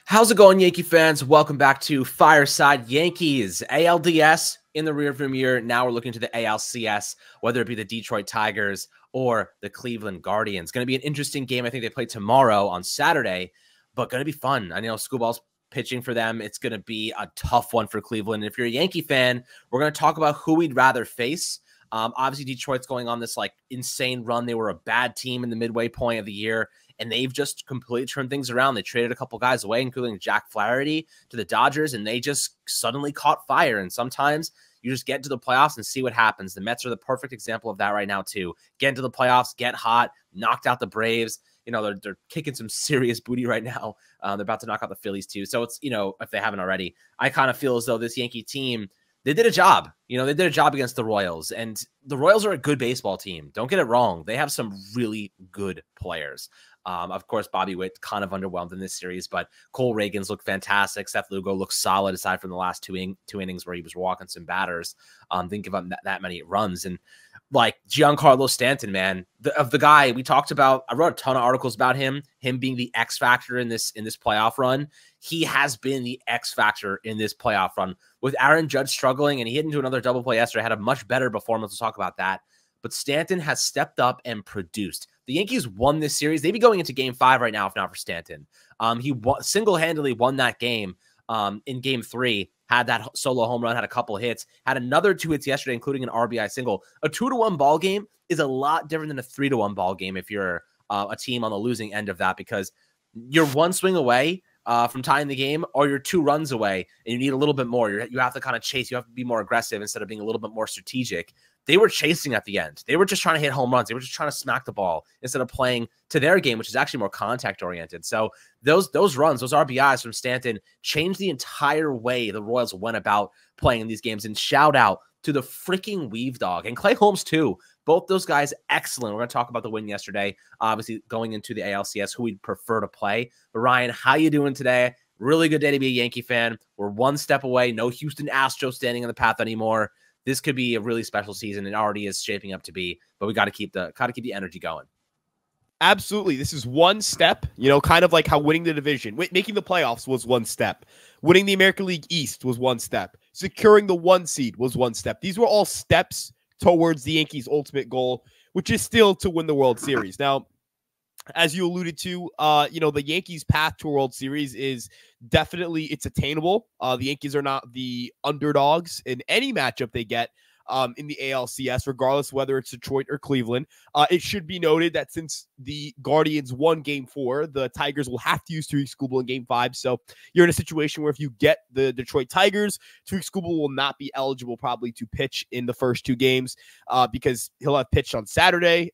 How's it going, Yankee fans? Welcome back to Fireside Yankees. ALDS in the rearview mirror. Now we're looking to the ALCS, whether it be the Detroit Tigers or the Cleveland Guardians. Going to be an interesting game. I think they play tomorrow on Saturday, but going to be fun. I know Schoolball's pitching for them. It's going to be a tough one for Cleveland. If you're a Yankee fan, we're going to talk about who we'd rather face. Obviously, Detroit's going on this insane run. They were a bad team in the midway point of the year, and they've just completely turned things around. They traded a couple guys away, including Jack Flaherty to the Dodgers, and they just suddenly caught fire. And sometimes you just get into the playoffs and see what happens. The Mets are the perfect example of that right now, too. Get into the playoffs, get hot, knocked out the Braves. You know, they're kicking some serious booty right now. They're about to knock out the Phillies, too. So it's, if they haven't already, I kind of feel as though this Yankee team, they did a job. They did a job against the Royals, and the Royals are a good baseball team. Don't get it wrong. They have some really good players. Of course, Bobby Witt kind of underwhelmed in this series, but Cole Reagans looked fantastic. Seth Lugo looked solid aside from the last two innings where he was walking some batters. Didn't give up that many runs. And Giancarlo Stanton, man, the guy we talked about, I wrote a ton of articles about him being the X factor in this playoff run. He has been the X factor in this playoff run with Aaron Judge struggling, and he hit into another double play yesterday, had a much better performance. We'll talk about that. But Stanton has stepped up and produced. The Yankees won this series. They'd be going into Game 5 right now if not for Stanton. He single-handedly won that game in Game 3, had that solo home run, had a couple hits, had another 2 hits yesterday, including an RBI single. A 2-1 ball game is a lot different than a 3-1 ball game if you're a team on the losing end of that, because you're one swing away from tying the game, or you're 2 runs away and you need a little bit more. You have to kind of chase. You have to be more aggressive instead of being a little bit more strategic. They were chasing at the end. They were just trying to hit home runs. They were just trying to smack the ball instead of playing to their game, which is actually more contact oriented. So those runs, those RBIs from Stanton changed the entire way the Royals went about playing in these games. And shout out to the freaking Weave Dog and Clay Holmes too. Both those guys, excellent. We're going to talk about the win yesterday, obviously going into the ALCS, who we'd prefer to play. But Ryan, how you doing today? Really good day to be a Yankee fan. We're one step away. No Houston Astros standing in the path anymore. This could be a really special season. It already is shaping up to be, but we got to keep the energy going. Absolutely. This is one step, kind of like how winning the division, making the playoffs was one step. Winning the American League East was one step. Securing the 1 seed was one step. These were all steps towards the Yankees' ultimate goal, which is still to win the World Series. Now, as you alluded to, the Yankees' path to a World Series is definitely, it's attainable. The Yankees are not the underdogs in any matchup they get in the ALCS, regardless whether it's Detroit or Cleveland. It should be noted that since the Guardians won Game 4, the Tigers will have to use Tariq Skubal in Game 5. So you're in a situation where if you get the Detroit Tigers, Tariq Skubal will not be eligible probably to pitch in the first 2 games because he'll have pitched on Saturday.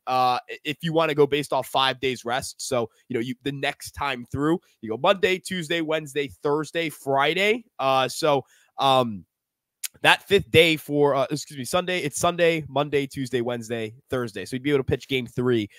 If you want to go based off 5 days rest, so the next time through, you go Monday, Tuesday, Wednesday, Thursday, Friday. That 5th day for, Sunday, it's Sunday, Monday, Tuesday, Wednesday, Thursday. So you'd be able to pitch Game 3.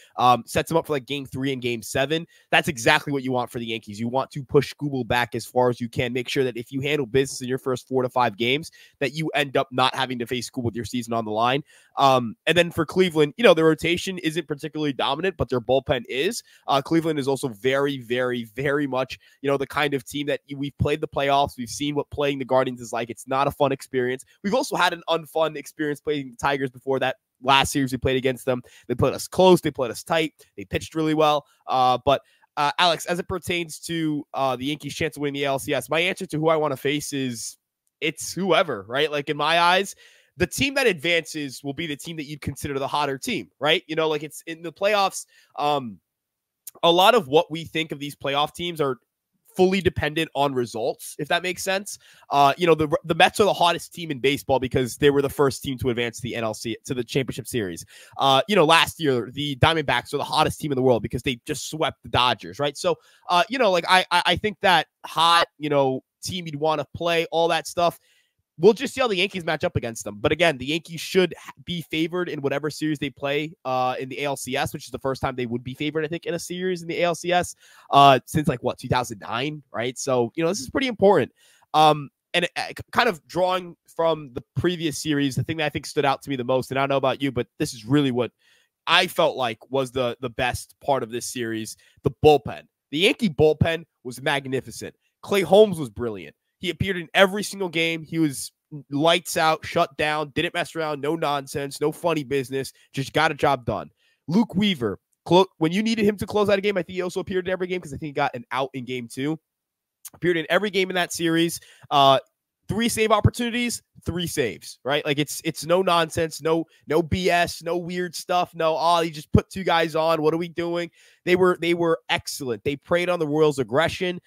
Sets them up for Game 3 and Game 7. That's exactly what you want for the Yankees. You want to push Skubal back as far as you can. Make sure that if you handle business in your first 4 to 5 games, that you end up not having to face Skubal with your season on the line. And then for Cleveland, the rotation isn't particularly dominant, but their bullpen is. Cleveland is also very, very, very much, the kind of team that we've played the playoffs. We've seen what playing the Guardians is like. It's not a fun experience. We've also had an unfun experience playing the Tigers before that. Last series we played against them, they played us close, they played us tight, they pitched really well. But Alex, as it pertains to the Yankees' chance of winning the ALCS, my answer to who I want to face is it's whoever, right? In my eyes, the team that advances will be the team that you'd consider the hotter team, right? It's in the playoffs. A lot of what we think of these playoff teams are fully dependent on results, if that makes sense. The Mets are the hottest team in baseball because they were the first team to advance the NLC to the championship series. Last year, the Diamondbacks are the hottest team in the world because they just swept the Dodgers, right? So, I think that hot, team you'd want to play, all that stuff, we'll just see how the Yankees match up against them. But again, the Yankees should be favored in whatever series they play in the ALCS, which is the first time they would be favored, I think, in a series in the ALCS since 2009, right? So, this is pretty important. And kind of drawing from the previous series, the thing that I think stood out to me the most, and I don't know about you, but this is really what I felt like was the best part of this series, the bullpen. The Yankee bullpen was magnificent. Clay Holmes was brilliant. He appeared in every single game. He was lights out, shut down, didn't mess around, no nonsense, no funny business, just got a job done. Luke Weaver, when you needed him to close out a game, I think he also appeared in every game because I think he got an out in game 2. Appeared in every game in that series. 3 save opportunities, 3 saves, right? Like it's no nonsense, no BS, no weird stuff. No, he just put 2 guys on. What are we doing? They were excellent. They preyed on the Royals' aggression.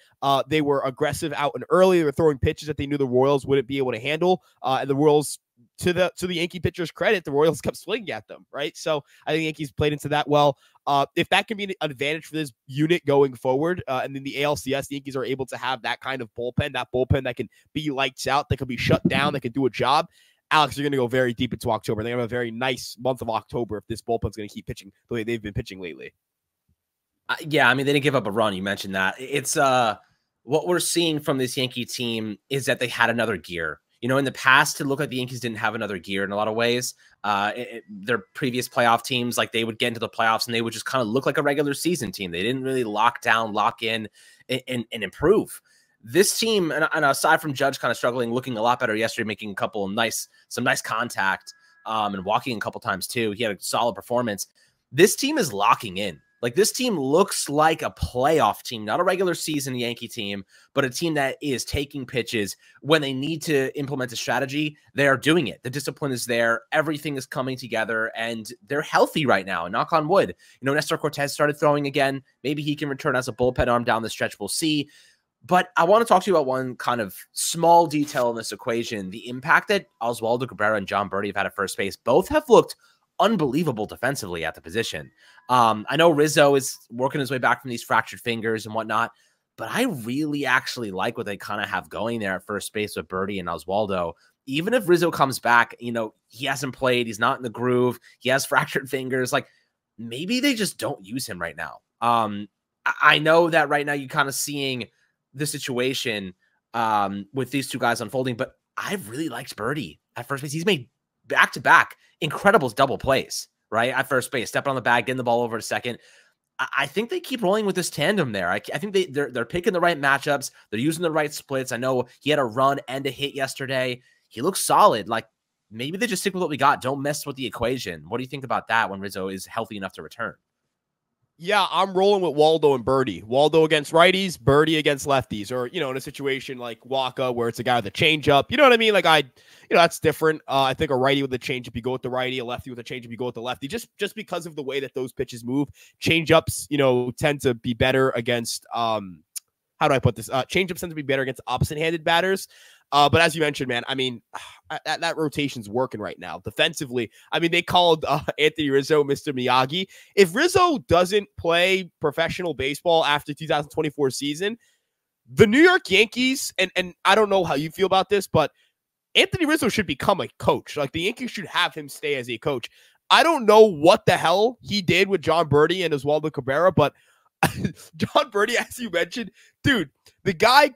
They were aggressive out and early. They were throwing pitches that they knew the Royals wouldn't be able to handle. And the Royals, to the Yankee pitcher's credit, the Royals kept swinging at them, right? So I think the Yankees played into that well. If that can be an advantage for this unit going forward, and then the ALCS, the Yankees are able to have that kind of bullpen, that can be lights out, that can be shut down, that can do a job. Alex, you're going to go very deep into October. They're going to have a very nice month of October if this bullpen's going to keep pitching the way they've been pitching lately. Yeah, I mean, they didn't give up a run. You mentioned that. It's what we're seeing from this Yankee team is that they had another gear. You know, in the past, it looked like the Yankees didn't have another gear in a lot of ways. Their previous playoff teams, like they would get into the playoffs and they would just kind of look like a regular season team. They didn't really lock down, lock in, and improve. This team, and aside from Judge kind of struggling, looking a lot better yesterday, making some nice contact, and walking a couple times too. He had a solid performance. This team is locking in. Like, this team looks like a playoff team, not a regular season Yankee team, but a team that is taking pitches when they need to implement a strategy. They are doing it. The discipline is there. Everything is coming together, and they're healthy right now. And knock on wood, you know, Nestor Cortez started throwing again. Maybe he can return as a bullpen arm down the stretch. We'll see. But I want to talk to you about one kind of small detail in this equation. The impact that Oswaldo Cabrera and John Birdie have had at first base. Both have looked unbelievable defensively at the position. I know Rizzo is working his way back from these fractured fingers and whatnot, but I really actually like what they kind of have going there at first base with Birdie and Oswaldo. Even if Rizzo comes back, you know, he hasn't played, he's not in the groove, he has fractured fingers, like maybe they just don't use him right now. I know that right now you're kind of seeing the situation with these 2 guys unfolding, but I've really liked Birdie at first base. He's made back-to-back incredible double plays, right? At first base, stepping on the bag, getting the ball over to second. I think they keep rolling with this tandem there. I think they're picking the right matchups. They're using the right splits. I know he had a run and a hit yesterday. He looks solid. Like, maybe they just stick with what we got. Don't mess with the equation. What do you think about that when Rizzo is healthy enough to return? Yeah, I'm rolling with Waldo and Birdie. Waldo against righties, Birdie against lefties. Or, you know, in a situation like Waka where it's a guy with a changeup. You know what I mean? Like, that's different. I think a righty with a changeup, you go with the righty. A lefty with a changeup, you go with the lefty. Just because of the way that those pitches move. Changeups, you know, tend to be better against, how do I put this? Changeups tend to be better against opposite-handed batters. But as you mentioned, man, I mean, that rotation's working right now. Defensively, I mean, they called Anthony Rizzo Mr. Miyagi. If Rizzo doesn't play professional baseball after 2024 season, the New York Yankees, and I don't know how you feel about this, but Anthony Rizzo should become a coach. Like, the Yankees should have him stay as a coach. I don't know what the hell he did with John Birdie and Oswaldo Cabrera, but John Birdie, as you mentioned, dude, the guy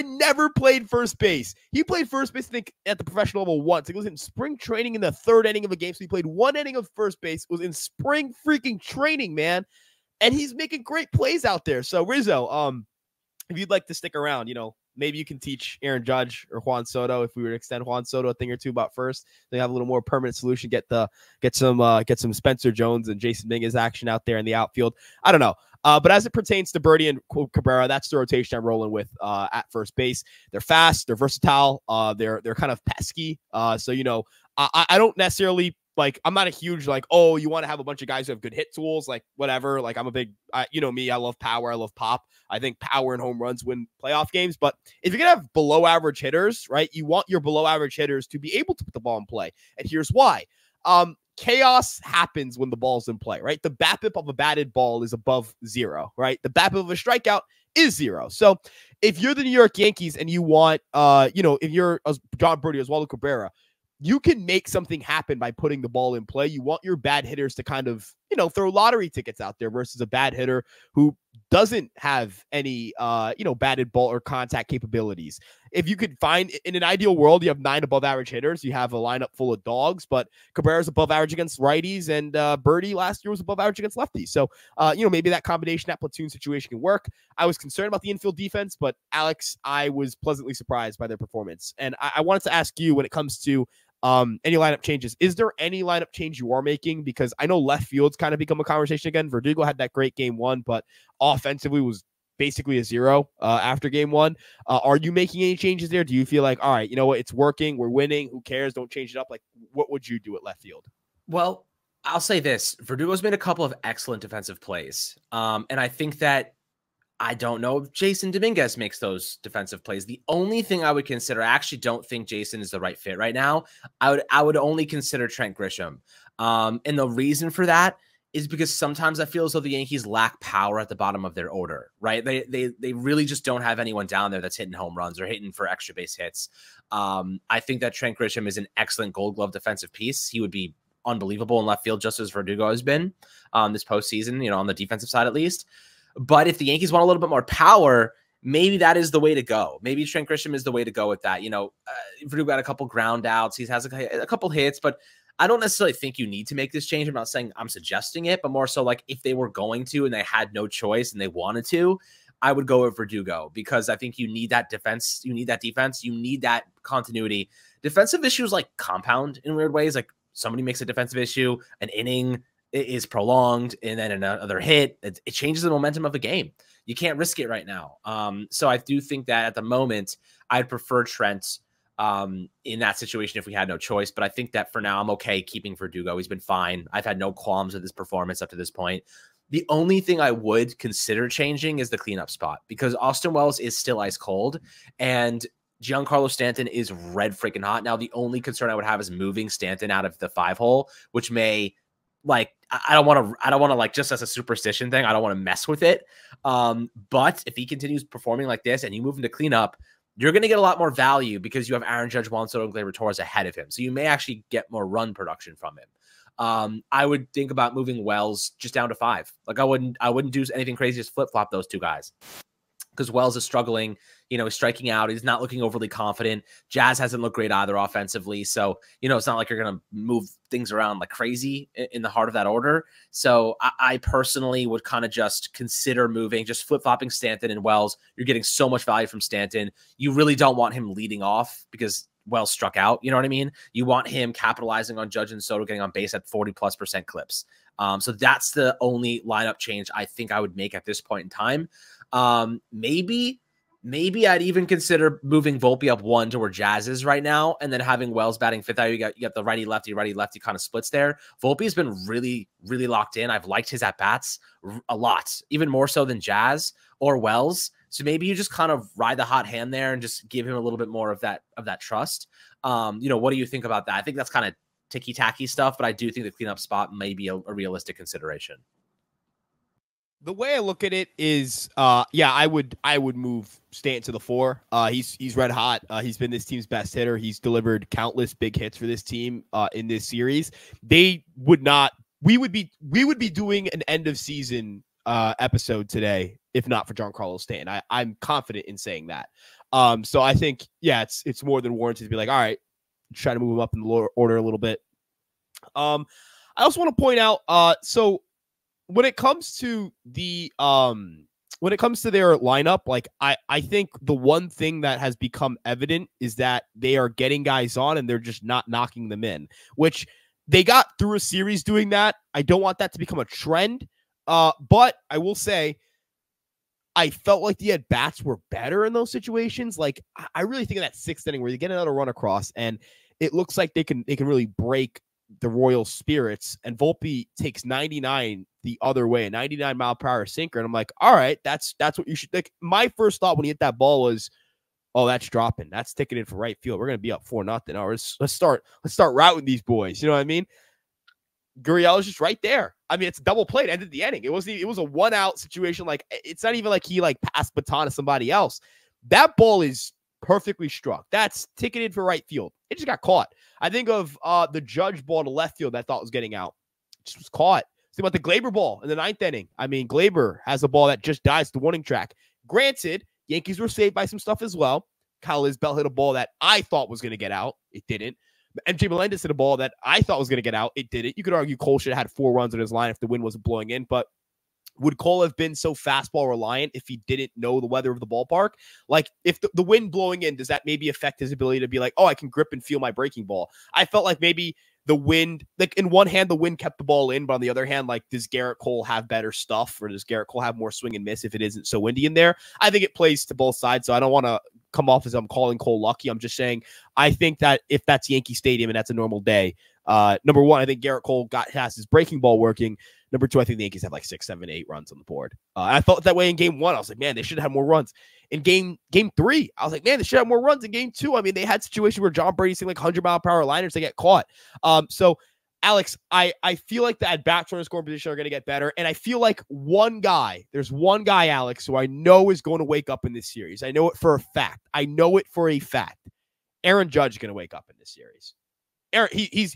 never played first base. He played first base, I think, at the professional level once. It was in spring training in the 3rd inning of a game. So he played 1 inning of first base. It was in spring freaking training, man. And he's making great plays out there. So Rizzo, if you'd like to stick around, you know, maybe you can teach Aaron Judge or Juan Soto, if we were to extend Juan Soto a thing or two about first. They have a little more permanent solution. Get some Spencer Jones and Jason Mingus action out there in the outfield. I don't know. But as it pertains to Birdie and Cabrera, that's the rotation I'm rolling with at first base. They're fast, they're versatile, they're kind of pesky. So, you know, I don't necessarily, like, I'm not a huge, like, oh, you want to have a bunch of guys who have good hit tools, like, whatever. Like, I'm a big, you know me, I love power, I love pop. I think power and home runs win playoff games. But if you're going to have below average hitters, right, you want your below average hitters to be able to put the ball in play. And here's why. Chaos happens when the ball's in play, right? The BABIP of a batted ball is above 0, right? The BABIP of a strikeout is 0. So if you're the New York Yankees and you want, you know, if you're John Birdie, Oswaldo Cabrera, you can make something happen by putting the ball in play. You want your bad hitters to kind of throw lottery tickets out there versus a bad hitter who doesn't have any, batted ball or contact capabilities. If you could find, in an ideal world, you have 9 above average hitters. You have a lineup full of dogs, but Cabrera's above average against righties, and Birdie last year was above average against lefties. So, maybe that combination, that platoon situation can work. I was concerned about the infield defense, but Alex, I was pleasantly surprised by their performance. And I wanted to ask you, when it comes to any lineup changes, is there any lineup change you are making? Because I know left field's kind of become a conversation again. Verdugo had that great game 1, but offensively was basically a 0 after game 1. Are you making any changes there? Do you feel like, all right, you know what, it's working, we're winning, who cares, don't change it up? Like, what would you do at left field? Well, I'll say this. Verdugo's made a couple of excellent defensive plays. And I think that I don't know if Jason Dominguez makes those defensive plays. The only thing I would consider, I actually don't think Jason is the right fit right now. I would only consider Trent Grisham. And the reason for that is because sometimes I feel as though the Yankees lack power at the bottom of their order, right? They really just don't have anyone down there that's hitting home runs or hitting for extra base hits. I think that Trent Grisham is an excellent Gold Glove defensive piece. He would be unbelievable in left field, just as Verdugo has been this postseason, on the defensive side at least. But if the Yankees want a little bit more power, maybe that is the way to go. Maybe Trent Grisham is the way to go with that. Verdugo got a couple ground outs. He has a couple hits, but I don't necessarily think you need to make this change. I'm not saying I'm suggesting it, but more so like if they were going to and they had no choice and they wanted to, I would go with Verdugo, because I think you need that defense. You need that defense. You need that continuity. Defensive issues like compound in weird ways. Like somebody makes a defensive issue, an inning is prolonged, and then another hit, it changes the momentum of the game. You can't risk it right now. So I do think that at the moment, I'd prefer Trent in that situation if we had no choice. But I think that for now, I'm okay keeping Verdugo. He's been fine. I've had no qualms with his performance up to this point. The only thing I would consider changing is the cleanup spot, because Austin Wells is still ice cold, and Giancarlo Stanton is red freaking hot. Now, the only concern I would have is moving Stanton out of the 5-hole, which may, like, I don't want to like, just as a superstition thing, I don't want to mess with it. But if he continues performing like this and you move him to cleanup, you're going to get a lot more value because you have Aaron Judge, Juan Soto, and Gleyber Torres ahead of him. So you may actually get more run production from him. I would think about moving Wells just down to 5. Like I wouldn't do anything crazy, just flip flop those two guys, because Wells is struggling. He's striking out. He's not looking overly confident. Jazz hasn't looked great either offensively. So, it's not like you're going to move things around like crazy in the heart of that order. So I personally would kind of just consider moving, just flip-flopping Stanton and Wells. You're getting so much value from Stanton. You really don't want him leading off because Wells struck out. You know what I mean? You want him capitalizing on Judge and Soto getting on base at 40+% clips. So that's the only lineup change I think I would make at this point in time. Maybe I'd even consider moving Volpe up 1 to where Jazz is right now, and then having Wells batting 5th out. You got the righty lefty kind of splits there. Volpe's been really, really locked in. I've liked his at bats a lot, even more so than Jazz or Wells. So maybe you just kind of ride the hot hand there and just give him a little bit more of that trust. What do you think about that? I think that's kind of ticky-tacky stuff, but I do think the cleanup spot may be a realistic consideration. The way I look at it is, I would move Stanton to the 4. He's red hot. He's been this team's best hitter. He's delivered countless big hits for this team in this series. We would be doing an end of season episode today if not for Giancarlo Stanton. I'm confident in saying that. So I think, it's more than warranted to be like, all right, try to move him up in the order a little bit. I also want to point out, so when it comes to their lineup, like I think the one thing that has become evident is that they are getting guys on and they're just not knocking them in, which they got through a series doing that. I don't want that to become a trend. But I will say, I felt like the at-bats were better in those situations. Like, I really think of that 6th inning where you get another run across and it looks like they can really break the Royals' spirits, and Volpe takes 99 the other way, a 99-mile-per-hour sinker, and I'm like, all right, that's what you should think. My first thought when he hit that ball was, oh, that's dropping. That's sticking in for right field. We're gonna be up 4-0. Or let's start routing these boys. You know what I mean? Gurriel is just right there. I mean, it's a double play. It ended the inning. It was a 1-out situation. Like, it's not even like he passed baton to somebody else. That ball is perfectly struck. That's ticketed for right field. It just got caught. I think of the Judge ball to left field that I thought was getting out. It just was caught. Think about the Glaber ball in the 9th inning. I mean, Glaber has a ball that just dies the warning track. Granted, Yankees were saved by some stuff as well. Kyle Isbell hit a ball that I thought was going to get out. It didn't. MJ Melendez hit a ball that I thought was going to get out. It didn't. You could argue Cole should have had 4 runs on his line if the wind wasn't blowing in, but would Cole have been so fastball reliant if he didn't know the weather of the ballpark? Like, if the wind blowing in, does that maybe affect his ability to be like, oh, I can grip and feel my breaking ball? I felt like maybe the wind, like in one hand, the wind kept the ball in, but on the other hand, like, does Garrett Cole have better stuff, or does Garrett Cole have more swing and miss if it isn't so windy in there? I think it plays to both sides, so I don't want to come off as I'm calling Cole lucky. I'm just saying I think that if that's Yankee Stadium and that's a normal day, number one, I think Garrett Cole has his breaking ball working. Number two, I think the Yankees have like 6, 7, 8 runs on the board. I felt that way in game 1. I was like, man, they should have more runs. In game 3, I was like, man, they should have more runs in game 2. I mean, they had situations where John Brady's like 100-mile-per-hour liners, they get caught. So, Alex, I feel like the at-bats in scoring position are going to get better, and I feel like there's one guy, Alex, who I know is going to wake up in this series. I know it for a fact. Aaron Judge is going to wake up in this series. Aaron, he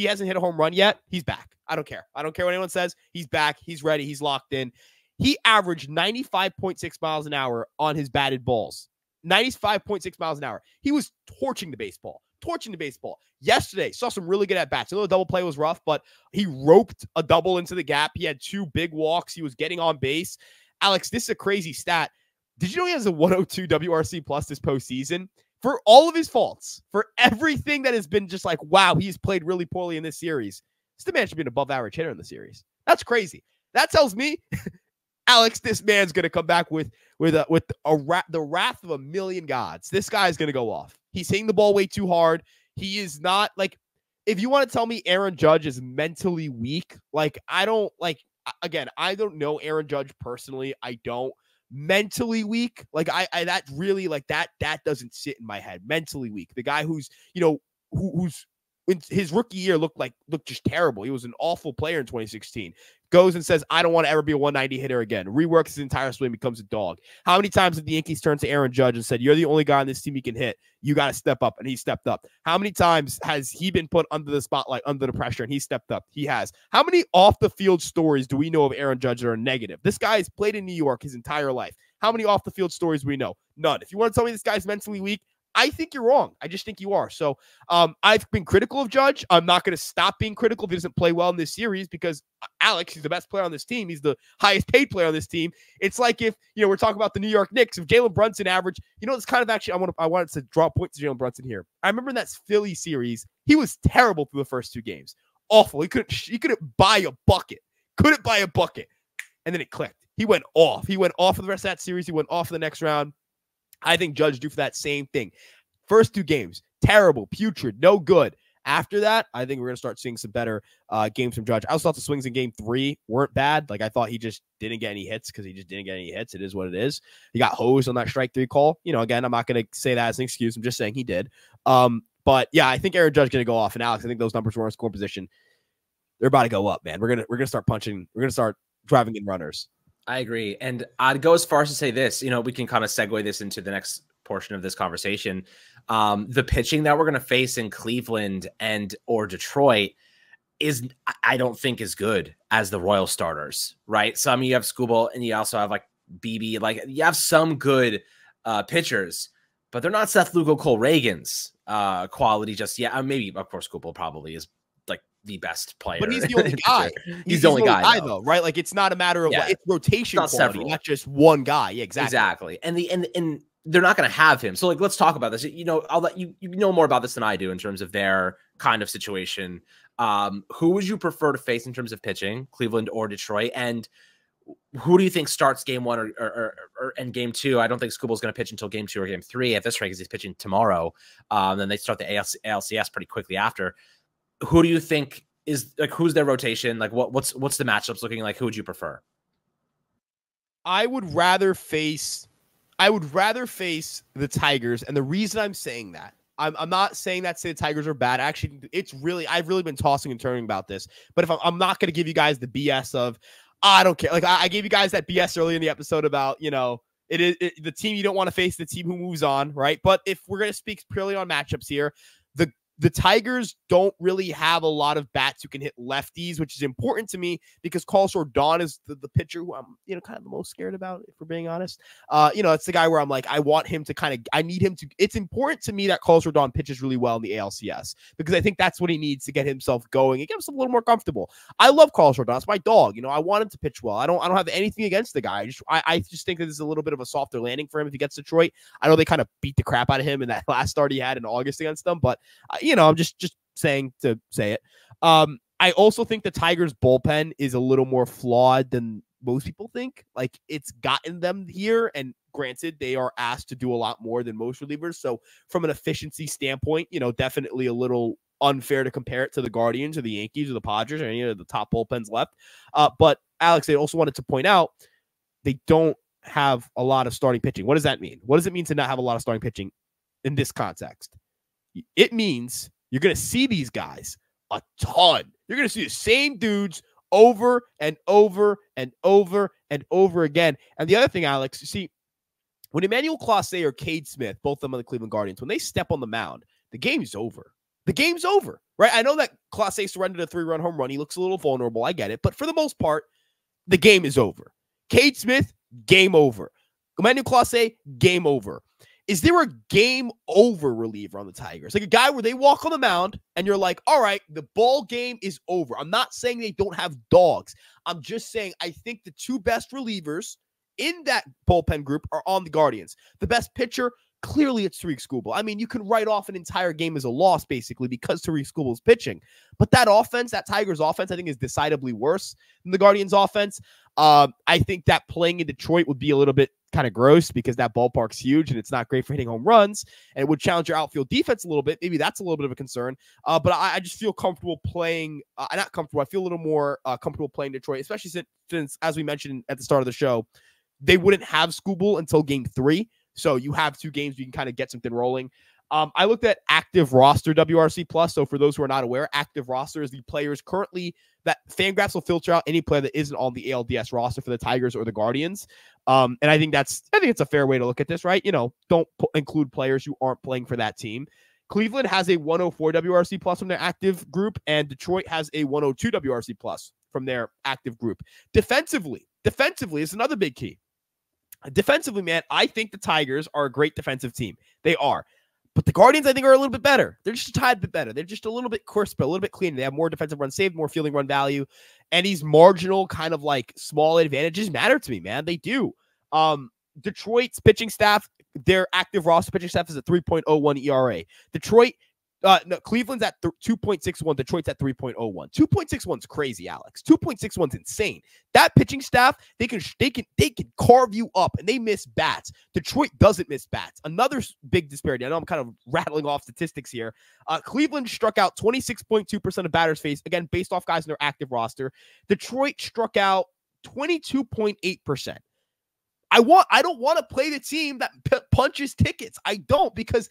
hasn't hit a home run yet. He's back. I don't care. I don't care what anyone says. He's back. He's ready. He's locked in. He averaged 95.6 miles an hour on his batted balls. 95.6 miles an hour. He was torching the baseball. Yesterday, saw some really good at-bats. I know the double play was rough, but he roped a double into the gap. He had 2 big walks. He was getting on base. Alex, this is a crazy stat. Did you know he has a 102 WRC plus this postseason? For all of his faults, for everything that has been just like, wow, he's played really poorly in this series, this man should be an above-average hitter in the series. That's crazy. That tells me, Alex, this man's going to come back with the wrath of a million gods. This guy's going to go off. He's hitting the ball way too hard. He is not, like, if you want to tell me Aaron Judge is mentally weak, like, I don't know Aaron Judge personally. I don't. Mentally weak, like that really, like, that doesn't sit in my head. Mentally weak. The guy who's, who's in his rookie year looked just terrible. He was an awful player in 2016. Goes and says, I don't want to ever be a 190 hitter again. Reworks his entire swing, becomes a dog. How many times did the Yankees turn to Aaron Judge and said, you're the only guy on this team he can hit. You got to step up. And he stepped up. How many times has he been put under the spotlight, under the pressure, and he stepped up? He has. How many off the field stories do we know of Aaron Judge that are negative? This guy has played in New York his entire life. How many off the field stories do we know? None. If you want to tell me this guy's mentally weak, I think you're wrong. I just think you are. So I've been critical of Judge. I'm not going to stop being critical if he doesn't play well in this series, because Alex, he's the best player on this team. He's the highest paid player on this team. It's like if, we're talking about the New York Knicks, if Jalen Brunson averaged, it's kind of actually, I wanted to draw points to Jalen Brunson here. I remember in that Philly series, he was terrible through the first 2 games. Awful. He couldn't buy a bucket. And then it clicked. He went off. For the rest of that series. He went off for the next round. I think Judge due for that same thing. First 2 games, terrible, putrid, no good. After that, I think we're going to start seeing some better games from Judge. I also thought the swings in game 3 weren't bad. Like, I thought he just didn't get any hits because he just didn't get any hits. It is what it is. He got hosed on that strike 3 call. Again, I'm not going to say that as an excuse. I'm just saying he did. But yeah, I think Aaron Judge is going to go off. And Alex, I think those numbers were in score position. They're about to go up, man. We're gonna start punching. We're going to start driving in runners. I agree. And I'd go as far as to say this, we can kind of segue this into the next portion of this conversation. The pitching that we're going to face in Cleveland or Detroit is, I don't think, as good as the Royal starters, right? So, I mean, you have Skubal and you also have like BB, like you have some good pitchers, but they're not Seth Lugo, Cole Reagan's quality just yet. Maybe, of course, Skubal probably is like the best player. But he's the only guy. He's the only guy though, right? Like, it's not a matter of it's rotation quality, several. Not just one guy. Yeah, exactly. And they're not going to have him. So, like, let's talk about this. I'll let you know more about this than I do in terms of their kind of situation. Who would you prefer to face in terms of pitching, Cleveland or Detroit? And who do you think starts game 1 or and game 2? I don't think Skubal's going to pitch until game 2 or game 3 at this rate, because he's pitching tomorrow. Then they start the ALCS pretty quickly after. Who do you think is, like, who's their rotation? Like, what's the matchups looking like? Who would you prefer? I would rather face the Tigers, and the reason I'm saying that, I'm not saying that say the Tigers are bad. Actually, I've really been tossing and turning about this. But if I'm not going to give you guys the BS of, I don't care. Like, I gave you guys that BS early in the episode about, the team you don't want to face, the team who moves on, right? But if we're going to speak purely on matchups here, The Tigers don't really have a lot of bats who can hit lefties, which is important to me because Carlos Rodon is the pitcher who I'm, kind of the most scared about, if we're being honest. It's the guy where I'm like, I want him to I need him to, it's important to me that Carlos Rodon pitches really well in the ALCS because I think that's what he needs to get himself going and get himself a little more comfortable. I love Carlos Rodon. It's my dog. I want him to pitch well. I don't have anything against the guy. I just think that this is a little bit of a softer landing for him if he gets Detroit. I know they kind of beat the crap out of him in that last start he had in August against them, but I'm just saying to say it. I also think the Tigers bullpen is a little more flawed than most people think. Like, it's gotten them here, and granted, they are asked to do a lot more than most relievers. So from an efficiency standpoint, definitely a little unfair to compare it to the Guardians or the Yankees or the Padres or any of the top bullpens left. But Alex, I also wanted to point out they don't have a lot of starting pitching. What does that mean? What does it mean to not have a lot of starting pitching in this context? It means you're going to see these guys a ton. You're going to see the same dudes over and over and over and over again. And the other thing, Alex, you see, when Emmanuel Clase or Cade Smith, both of them on the Cleveland Guardians, when they step on the mound, the game's over. The game's over, right? I know that Clase surrendered a 3-run home run. He looks a little vulnerable. I get it. But for the most part, the game is over. Cade Smith, game over. Emmanuel Clase, game over. Is there a game over reliever on the Tigers? Like a guy where they walk on the mound and you're like, all right, the ball game is over. I'm not saying they don't have dogs. I'm just saying I think the two best relievers in that bullpen group are on the Guardians. The best pitcher, clearly it's Tariq Skubal. I mean, you can write off an entire game as a loss, basically, because Tariq Skubal's pitching. But that offense, that Tigers offense, I think is decidedly worse than the Guardians offense. I think that playing in Detroit would be a little bit kind of gross because that ballpark's huge and it's not great for hitting home runs, and it would challenge your outfield defense a little bit. Maybe that's a little bit of a concern. But I just feel comfortable playing, not comfortable. I feel a little more comfortable playing Detroit, especially since, as we mentioned at the start of the show, they wouldn't have Skubal until game 3. So you have 2 games you can kind of get something rolling. I looked at active roster WRC plus. So for those who are not aware, active roster is the players currently that Fangraphs will filter out any player that isn't on the ALDS roster for the Tigers or the Guardians. And I think it's a fair way to look at this, right? Don't include players who aren't playing for that team. Cleveland has a 104 WRC plus from their active group, and Detroit has a 102 WRC plus from their active group. Defensively is another big key. Defensively, man, I think the Tigers are a great defensive team. They are. But the Guardians, I think, are a little bit better. They're just a tad bit better. They're just a little bit crisper, a little bit cleaner. They have more defensive run saved, more fielding run value. And these marginal kind of like small advantages matter to me, man. They do. Detroit's pitching staff, their active roster pitching staff is a 3.01 ERA. Cleveland's at 2.61. Detroit's at 3.01. 2.61 is crazy, Alex. 2.61 is insane. That pitching staff, they can carve you up, and they miss bats. Detroit doesn't miss bats. Another big disparity. I know I'm kind of rattling off statistics here. Cleveland struck out 26.2% of batters faced, again, based off guys in their active roster. Detroit struck out 22.8%. I don't want to play the team that punches tickets. I don't, because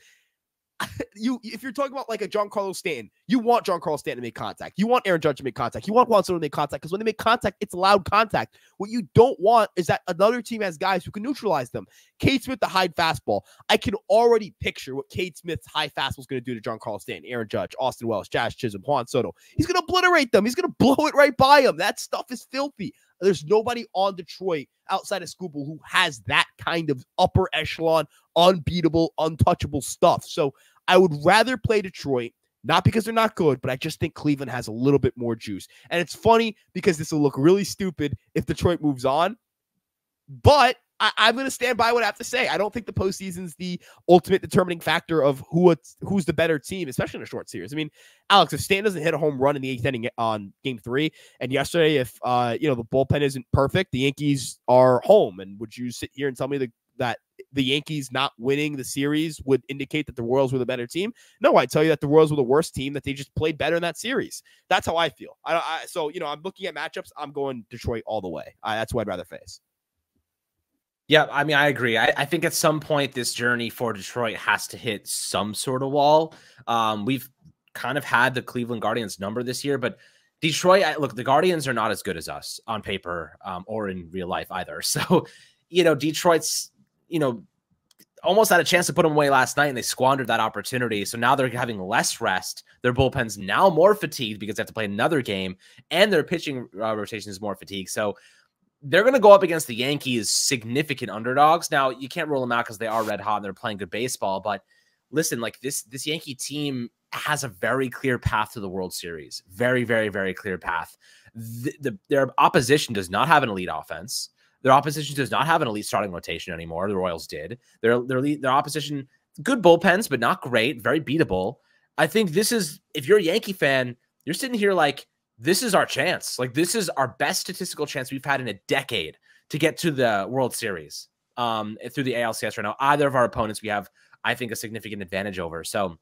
if you're talking about like a Giancarlo Stanton, you want Giancarlo Stanton to make contact. You want Aaron Judge to make contact. You want Juan Soto to make contact, because when they make contact, it's loud contact. What you don't want is that another team has guys who can neutralize them. Cade Smith, the high fastball. I can already picture what Cade Smith's high fastball is going to do to Giancarlo Stanton, Aaron Judge, Austin Wells, Jazz Chisholm, Juan Soto. He's going to obliterate them. He's going to blow it right by them. That stuff is filthy. There's nobody on Detroit outside of Skubal who has that kind of upper echelon, unbeatable, untouchable stuff. So I would rather play Detroit, not because they're not good, but I just think Cleveland has a little bit more juice. And it's funny because this will look really stupid if Detroit moves on, but I'm going to stand by what I have to say. I don't think the postseason's the ultimate determining factor of who's the better team, especially in a short series. I mean, Alex, if Stan doesn't hit a home run in the 8th inning on game 3, and yesterday, if the bullpen isn't perfect, the Yankees are home. And would you sit here and tell me that the Yankees not winning the series would indicate that the Royals were the better team? No, I tell you that the Royals were the worst team, that they just played better in that series. That's how I feel. So I'm looking at matchups. I'm going Detroit all the way. That's who I'd rather face. Yeah, I mean, I agree. I think at some point this journey for Detroit has to hit some sort of wall. We've kind of had the Cleveland Guardians number this year, but Detroit, look, the Guardians are not as good as us on paper or in real life either. So, Detroit's, almost had a chance to put them away last night, and they squandered that opportunity. So now they're having less rest. Their bullpen's now more fatigued because they have to play another game, and their pitching rotation is more fatigued. So they're going to go up against the Yankees, significant underdogs. Now, you can't rule them out because they are red hot and they're playing good baseball. But listen, like this Yankee team has a very clear path to the World Series. Very, very, very clear path. Their opposition does not have an elite offense. Their opposition does not have an elite starting rotation anymore. The Royals did. Their opposition, good bullpens, but not great. Very beatable. I think this is, if you're a Yankee fan, you're sitting here like, this is our chance. Like, this is our best statistical chance we've had in a decade to get to the World Series through the ALCS right now. Either of our opponents, we have, I think, a significant advantage over. So,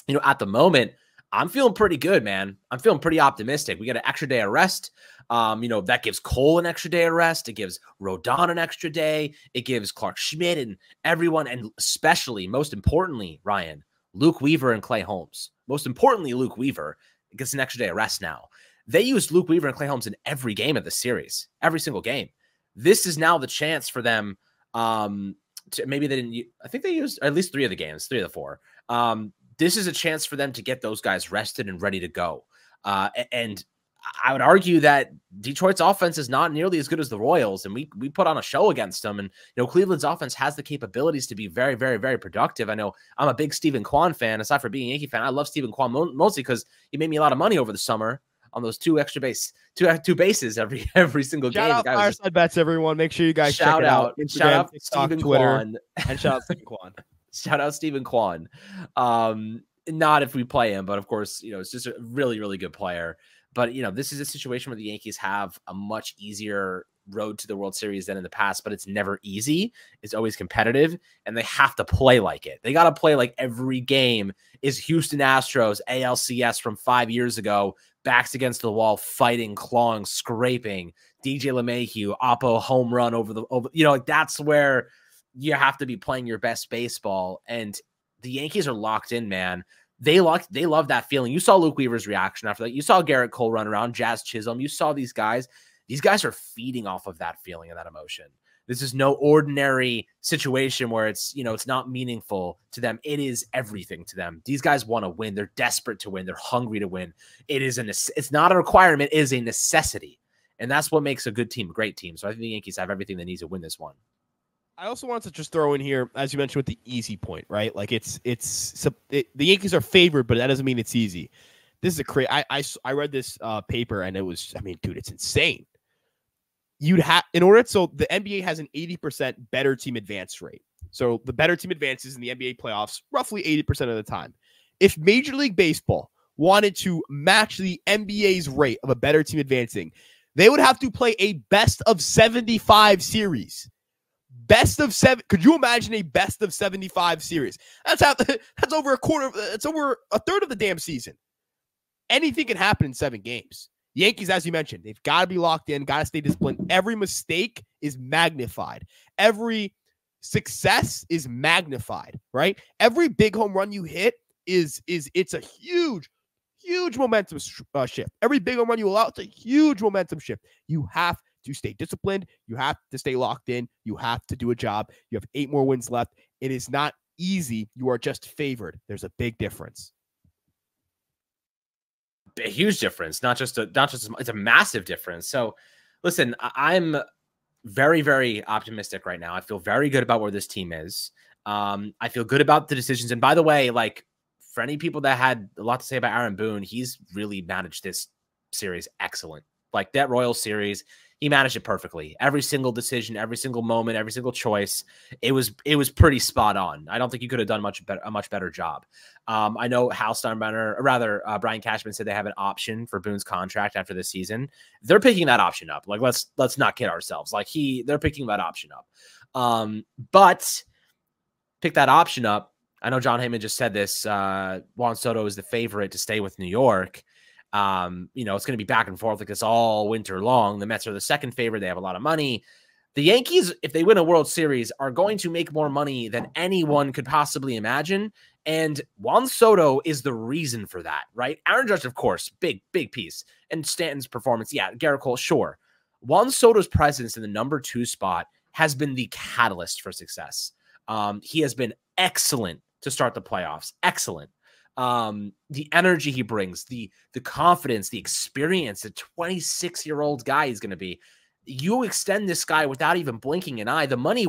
you know, at the moment, I'm feeling pretty good, man. I'm feeling pretty optimistic. We got an extra day of rest. You know, that gives Cole an extra day of rest. It gives Rodon an extra day. It gives Clark Schmidt and everyone, and especially, most importantly, Ryan, Luke Weaver and Clay Holmes. Most importantly, Luke Weaver gets an extra day of rest now. They used Luke Weaver and Clay Holmes in every game of the series, every single game. This is now the chance for them to, maybe they didn't, I think they used at least 3 of the games, 3 of the 4. This is a chance for them to get those guys rested and ready to go. And I would argue that Detroit's offense is not nearly as good as the Royals, and we put on a show against them. And, you know, Cleveland's offense has the capabilities to be very, very, very productive. I know I'm a big Stephen Kwan fan. Aside from being a Yankee fan, I love Stephen Kwan mostly because he made me a lot of money over the summer on those 2 extra bases every single game. Shout out Fireside Bets, everyone. Make sure you guys check it out. Instagram, shout out TikTok, Stephen Twitter, Kwan. And shout out Stephen Kwan. Shout out Stephen Kwan. Not if we play him, but of course, you know, it's just a really, really good player. But, you know, this is a situation where the Yankees have a much easier road to the World Series than in the past, but it's never easy. It's always competitive, and they have to play like it. They got to play like every game is Houston Astros ALCS from 5 years ago, backs against the wall, fighting, clawing, scraping, DJ LeMahieu, Oppo home run over, you know, like that's where you have to be playing your best baseball. And the Yankees are locked in, man. They love that feeling. You saw Luke Weaver's reaction after that. You saw Garrett Cole run around, Jazz Chisholm. You saw these guys. These guys are feeding off of that feeling and that emotion. This is no ordinary situation where it's, you know, it's not meaningful to them. It is everything to them. These guys want to win. They're desperate to win. They're hungry to win. It's not a requirement. It is a necessity. And that's what makes a good team a great team. So I think the Yankees have everything they need to win this one. I also wanted to just throw in here, as you mentioned, with the easy point, right? Like the Yankees are favored, but that doesn't mean it's easy. This is a crazy. I read this paper, and it was, I mean, dude, it's insane. So the NBA has an 80% better team advance rate. So the better team advances in the NBA playoffs roughly 80% of the time. If Major League Baseball wanted to match the NBA's rate of a better team advancing, they would have to play a best of 75 series. Best of 7. Could you imagine a best of 75 series? That's over that's over a third of the damn season. Anything can happen in 7 games. Yankees, as you mentioned, they've got to be locked in, got to stay disciplined. Every mistake is magnified. Every success is magnified, right? Every big home run you hit it's a huge momentum shift. Every big home run you allow, it's a huge momentum shift. You have to stay disciplined. You have to stay locked in. You have to do a job. You have 8 more wins left. It is not easy. You are just favored. There's a big difference. A huge difference, it's a massive difference. So listen, I'm very, very optimistic right now. I feel very good about where this team is. I feel good about the decisions. And by the way, like, for any people that had a lot to say about Aaron Boone, he's really managed this series excellent. Like, that Royals series, he managed it perfectly. Every single decision, every single moment, every single choice, it was pretty spot on. I don't think you could have done a much better job. I know Hal Steinbrenner, or rather Brian Cashman, said they have an option for Boone's contract after the season. They're picking that option up. Like, let's not kid ourselves. Like, they're picking that option up. But pick that option up. I know John Heyman just said this. Juan Soto is the favorite to stay with New York. You know, it's going to be back and forth like this all winter long. The Mets are the second favorite. They have a lot of money. The Yankees, if they win a World Series, are going to make more money than anyone could possibly imagine. And Juan Soto is the reason for that, right? Aaron Judge, of course, big piece. And Stanton's performance, yeah, Garrett Cole, sure. Juan Soto's presence in the number 2 spot has been the catalyst for success. He has been excellent to start the playoffs. Excellent. The energy he brings, the confidence, the experience, the 26-year-old guy he's going to be. You extend this guy without even blinking an eye, the money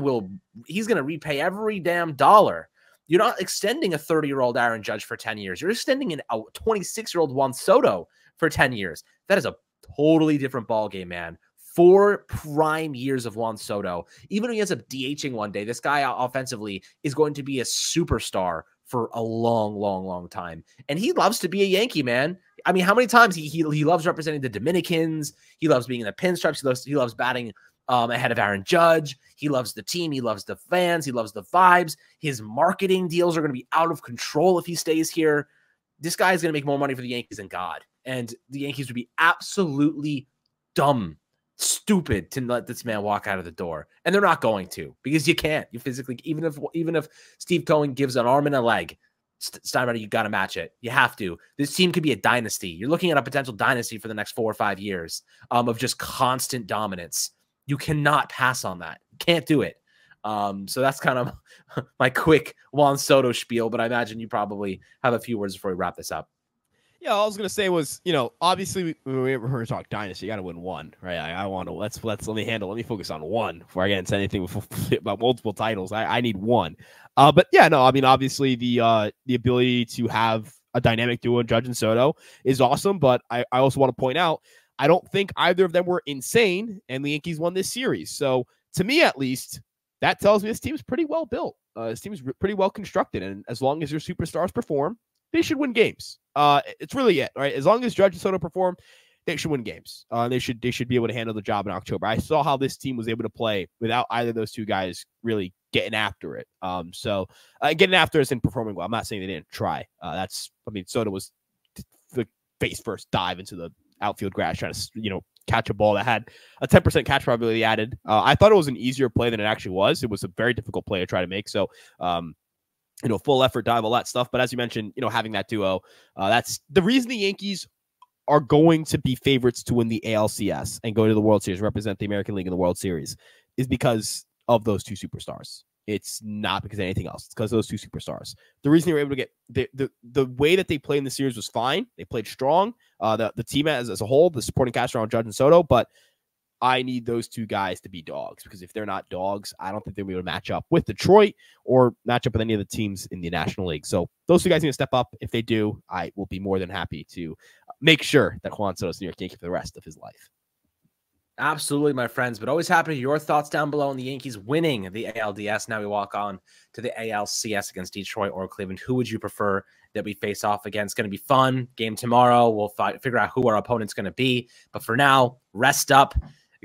he's going to repay every damn dollar. You're not extending a 30-year-old Aaron Judge for 10 years. You're extending a 26-year-old Juan Soto for 10 years. That is a totally different ballgame, man. 4 prime years of Juan Soto. Even if he ends up DHing one day, this guy offensively is going to be a superstar for a long, long, long time. And he loves to be a Yankee, man. I mean, how many times he loves representing the Dominicans. He loves being in the pinstripes. He loves batting ahead of Aaron Judge. He loves the team. He loves the fans. He loves the vibes. His marketing deals are going to be out of control if he stays here. This guy is going to make more money for the Yankees than God. And the Yankees would be absolutely dumb, stupid to let this man walk out of the door. And they're not going to, because you can't. You physically, even if Steve Cohen gives an arm and a leg, Steinbrenner, you got to match it. You have to. This team could be a dynasty. You're looking at a potential dynasty for the next 4 or 5 years of just constant dominance. You cannot pass on that. You can't do it. So that's kind of my quick Juan Soto spiel, but I imagine you probably have a few words before we wrap this up. Yeah, all I was gonna say was, obviously we're gonna talk dynasty. You got to win one, right? I want to let me focus on one before I get into anything about multiple titles. I need one. But yeah, no, I mean, obviously the ability to have a dynamic duo in Judge and Soto is awesome. But I also want to point out, I don't think either of them were insane, and the Yankees won this series. So to me, at least, that tells me this team's pretty well built. This team's pretty well constructed, and as long as your superstars perform, they should win games. It's really it, right? As long as Judge and Soto perform, they should win games. They should be able to handle the job in October. I saw how this team was able to play without either of those two guys really getting after it. Getting after us and performing well. I'm not saying they didn't try. Soto was the face first dive into the outfield grass trying to, catch a ball that had a 10% catch probability added. I thought it was an easier play than it actually was. It was a very difficult play to try to make. So, full effort dive, all that stuff. But as you mentioned, having that duo, that's the reason the Yankees are going to be favorites to win the ALCS and go to the World Series, represent the American League in the World Series, is because of those two superstars. It's not because of anything else. It's because of those two superstars. The reason they were able to get the way that they played in the series was fine. They played strong. The team as a whole, the supporting cast around Judge and Soto, but I need those two guys to be dogs, because if they're not dogs, I don't think they'll be able to match up with Detroit or match up with any of the teams in the National League. So those two guys need to step up. If they do, I will be more than happy to make sure that Juan Soto's New York Yankee for the rest of his life. Absolutely, my friends. But always happy to hear your thoughts down below on the Yankees winning the ALDS. Now we walk on to the ALCS against Detroit or Cleveland. Who would you prefer that we face off against? Going to be fun. Game tomorrow. We'll figure out who our opponent's going to be. But for now, rest up,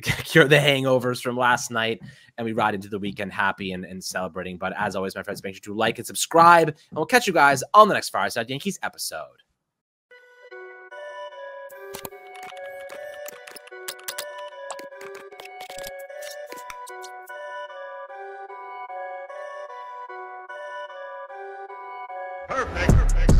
cure the hangovers from last night, and we ride into the weekend happy and celebrating. But as always, my friends, make sure to like and subscribe, and we'll catch you guys on the next Fireside Yankees episode. Perfect.